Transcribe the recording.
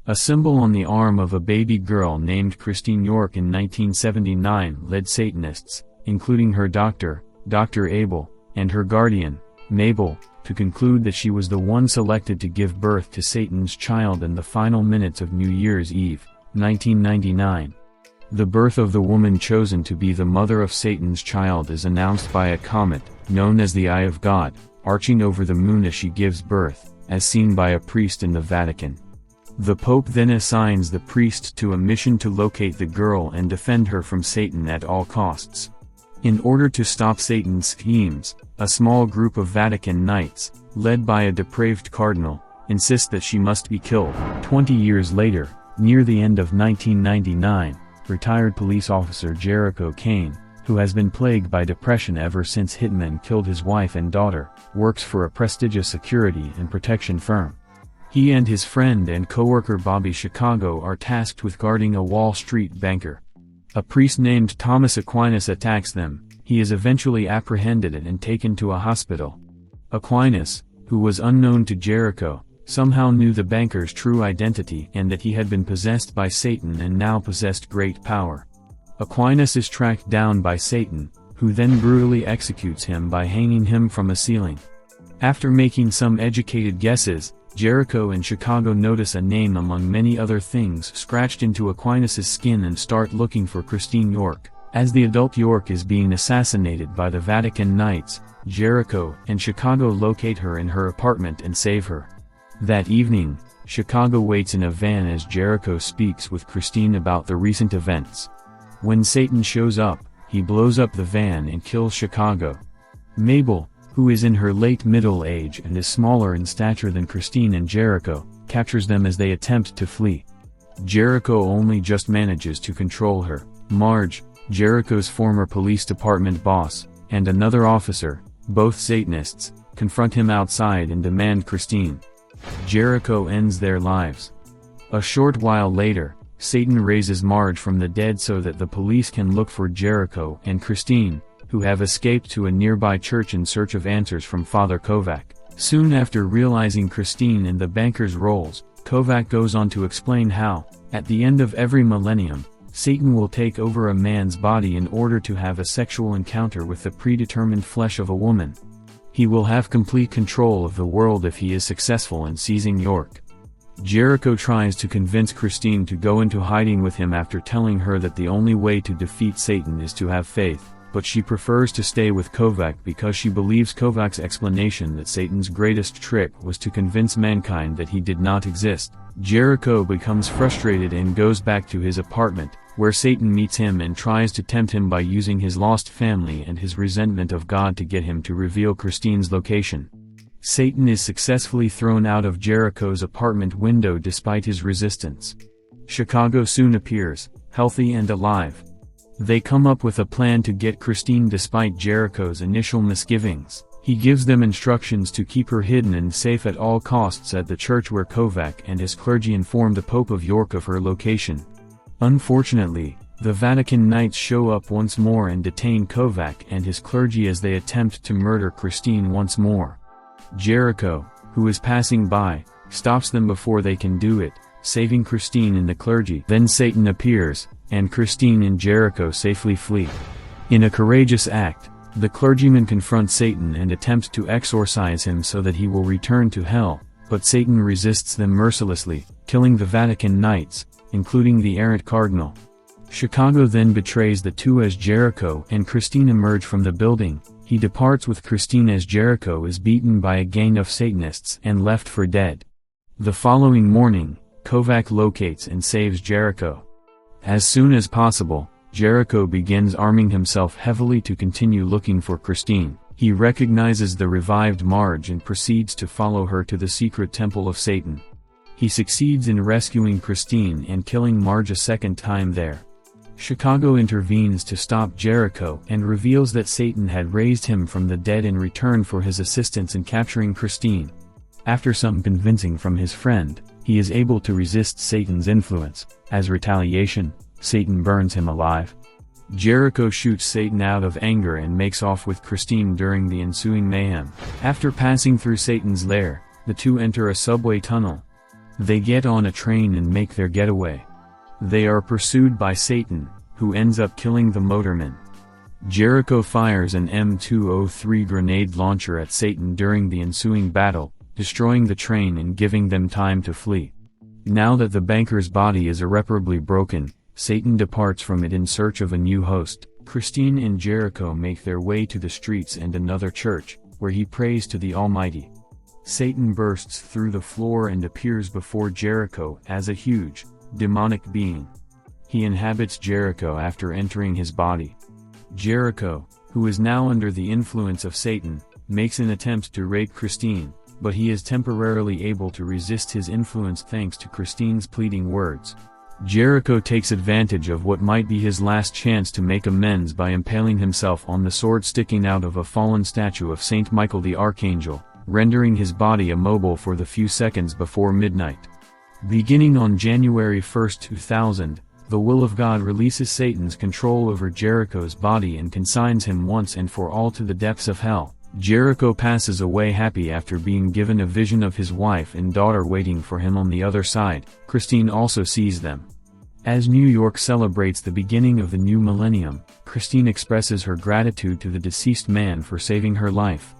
A symbol on the arm of a baby girl named Christine York in 1979 led Satanists, including her doctor, Dr. Abel, and her guardian, Mabel, to conclude that she was the one selected to give birth to Satan's child in the final minutes of New Year's Eve, 1999. The birth of the woman chosen to be the mother of Satan's child is announced by a comet, known as the Eye of God, arching over the moon as she gives birth, as seen by a priest in the Vatican. The Pope then assigns the priest to a mission to locate the girl and defend her from Satan at all costs. In order to stop Satan's schemes, a small group of Vatican knights, led by a depraved cardinal, insist that she must be killed. 20 years later, near the end of 1999, retired police officer Jericho, who has been plagued by depression ever since hitmen killed his wife and daughter, works for a prestigious security and protection firm. He and his friend and co-worker Bobby Chicago are tasked with guarding a Wall Street banker. A priest named Thomas Aquinas attacks them. He is eventually apprehended and taken to a hospital. Aquinas, who was unknown to Jericho, somehow knew the banker's true identity and that he had been possessed by Satan and now possessed great power. Aquinas is tracked down by Satan, who then brutally executes him by hanging him from a ceiling. After making some educated guesses, Jericho and Chicago notice a name among many other things scratched into Aquinas' skin and start looking for Christine York. As the adult York is being assassinated by the Vatican Knights, Jericho and Chicago locate her in her apartment and save her. That evening, Chicago waits in a van as Jericho speaks with Christine about the recent events. When Satan shows up, he blows up the van and kills Chicago. Mabel, who is in her late middle age and is smaller in stature than Christine and Jericho, captures them as they attempt to flee. Jericho only just manages to control her. Marge, Jericho's former police department boss, and another officer, both Satanists, confront him outside and demand Christine. Jericho ends their lives. A short while later, Satan raises Marge from the dead so that the police can look for Jericho and Christine, who have escaped to a nearby church in search of answers from Father Kovac. Soon after realizing Christine and the banker's roles, Kovac goes on to explain how, at the end of every millennium, Satan will take over a man's body in order to have a sexual encounter with the predetermined flesh of a woman. He will have complete control of the world if he is successful in seizing York. Jericho tries to convince Christine to go into hiding with him after telling her that the only way to defeat Satan is to have faith, but she prefers to stay with Kovac because she believes Kovac's explanation that Satan's greatest trick was to convince mankind that he did not exist. Jericho becomes frustrated and goes back to his apartment, where Satan meets him and tries to tempt him by using his lost family and his resentment of God to get him to reveal Christine's location. Satan is successfully thrown out of Jericho's apartment window despite his resistance. Chicago soon appears, healthy and alive. They come up with a plan to get Christine despite Jericho's initial misgivings. He gives them instructions to keep her hidden and safe at all costs at the church where Kovac and his clergy inform the Pope of York of her location. Unfortunately, the Vatican Knights show up once more and detain Kovac and his clergy as they attempt to murder Christine once more. Jericho, who is passing by, stops them before they can do it, saving Christine and the clergy. Then Satan appears, and Christine and Jericho safely flee. In a courageous act, the clergyman confronts Satan and attempts to exorcise him so that he will return to hell, but Satan resists them mercilessly, killing the Vatican Knights, including the errant cardinal. Chicago then betrays the two as Jericho and Christine emerge from the building. He departs with Christine as Jericho is beaten by a gang of Satanists and left for dead. The following morning, Kovac locates and saves Jericho. As soon as possible, Jericho begins arming himself heavily to continue looking for Christine. He recognizes the revived Marge and proceeds to follow her to the secret temple of Satan. He succeeds in rescuing Christine and killing Marge a second time there. Chicago intervenes to stop Jericho and reveals that Satan had raised him from the dead in return for his assistance in capturing Christine. After some convincing from his friend, he is able to resist Satan's influence. As retaliation, Satan burns him alive. Jericho shoots Satan out of anger and makes off with Christine during the ensuing mayhem. After passing through Satan's lair, the two enter a subway tunnel. They get on a train and make their getaway. They are pursued by Satan, who ends up killing the motorman. Jericho fires an M203 grenade launcher at Satan during the ensuing battle, destroying the train and giving them time to flee. Now that the banker's body is irreparably broken, Satan departs from it in search of a new host. Christine and Jericho make their way to the streets and another church, where he prays to the Almighty. Satan bursts through the floor and appears before Jericho as a huge, demonic being. He inhabits Jericho after entering his body. Jericho, who is now under the influence of Satan, makes an attempt to rape Christine, but he is temporarily able to resist his influence thanks to Christine's pleading words. Jericho takes advantage of what might be his last chance to make amends by impaling himself on the sword sticking out of a fallen statue of Saint Michael the Archangel, rendering his body immobile for the few seconds before midnight. Beginning on January 1, 2000, the will of God releases Satan's control over Jericho's body and consigns him once and for all to the depths of hell. Jericho passes away happy after being given a vision of his wife and daughter waiting for him on the other side. Christine also sees them. As New York celebrates the beginning of the new millennium, Christine expresses her gratitude to the deceased man for saving her life.